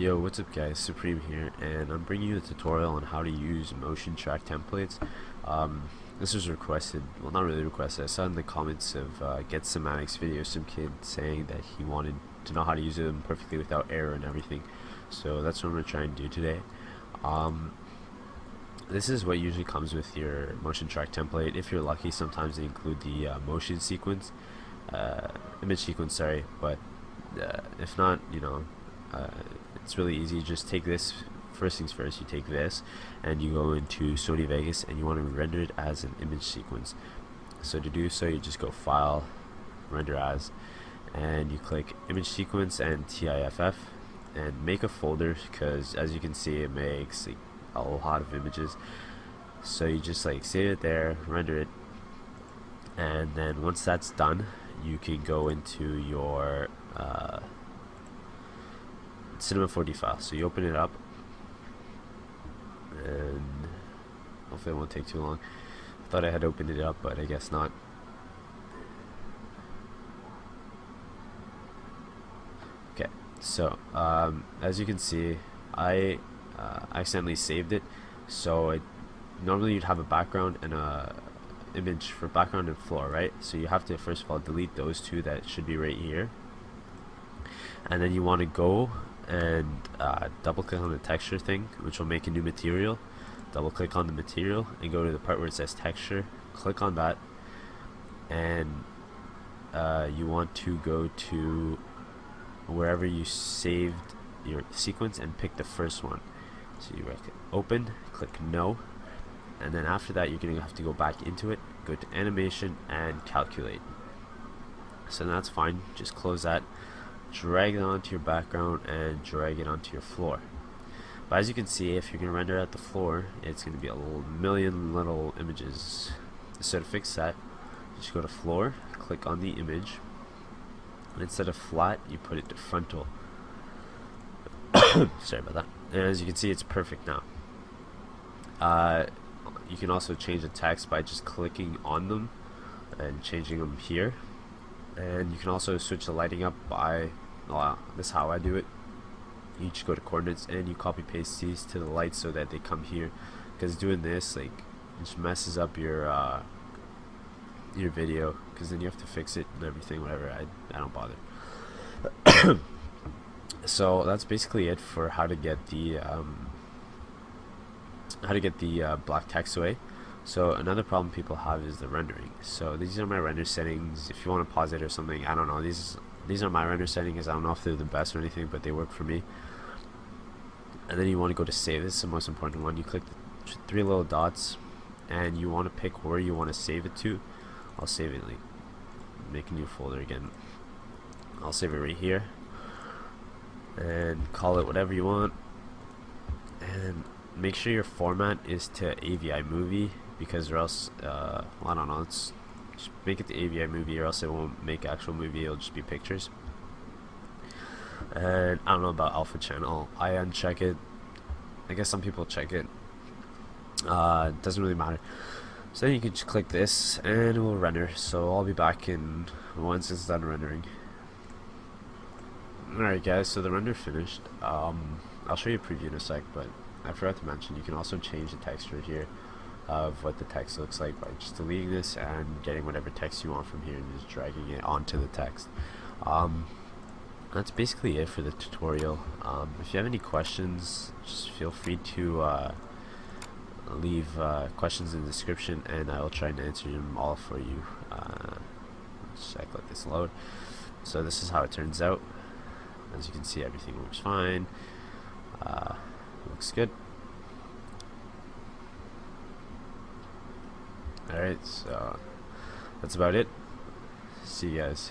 Yo, what's up guys, Supreme here, and I'm bringing you a tutorial on how to use motion track templates. This was requested, well not really requested, I saw in the comments of Get Semantics video some kid saying that he wanted to know how to use them perfectly without error and everything. So that's what I'm going to try and do today. This is what usually comes with your motion track template. If you're lucky, sometimes they include the motion sequence, image sequence, sorry, but if not, it's really easy. Just take this, first things first, you take this and you go into Sony Vegas and you want to render it as an image sequence. So to do so, you just go File, Render As, and you click Image Sequence and TIFF and make a folder, because as you can see it makes a lot of images. So you just save it there, render it, and then once that's done you can go into your Cinema 4D file. So you open it up, and hopefully it won't take too long. I thought I had opened it up, but I guess not. Okay, so as you can see, I accidentally saved it. So normally you'd have a background and a image for background and floor, right? So you have to first of all delete those two that should be right here, and then you want to go and double click on the texture thing, which will make a new material. Double click on the material and go to the part where it says texture, click on that, and you want to go to wherever you saved your sequence and pick the first one. So you open, click no, and then after that you're going to have to go back into it, go to animation and calculate. So that's fine, just close that, drag it onto your background and drag it onto your floor. But as you can see, if you're going to render at the floor, it's going to be a million little images. So to fix that, just go to floor, click on the image, and instead of flat you put it to frontal. Sorry about that. And as you can see, it's perfect now. You can also change the text by just clicking on them and changing them here. And you can also switch the lighting up by, this is how I do it. You just go to coordinates and you copy paste these to the light so that they come here, because doing this it just messes up your video, because then you have to fix it and everything, whatever. I don't bother. So that's basically it for how to get the black text away. So another problem people have is the rendering. So these are my render settings. If you want to pause it or something, I don't know. These are my render settings. I don't know if they're the best or anything, but they work for me. And then you want to go to save. This is the most important one. You click the three little dots and you want to pick where you want to save it to. I'll save it, make a new folder again. I'll save it right here and call it whatever you want, and make sure your format is to AVI movie, because or else I don't know, let's just make it to AVI movie, or else it won't make actual movie, it'll just be pictures. And I don't know about alpha channel, I uncheck it. I guess some people check it. It doesn't really matter. So then you can just click this and it will render. So I'll be back in once it's done rendering. Alright guys, so the render finished. I'll show you a preview in a sec, but I forgot to mention you can also change the texture here of what the text looks like by just deleting this and getting whatever text you want from here and just dragging it onto the text. That's basically it for the tutorial. If you have any questions, just feel free to leave questions in the description and I will try and answer them all for you. Just let this load. So this is how it turns out. As you can see, everything works fine. Looks good. Alright, so that's about it. See you guys.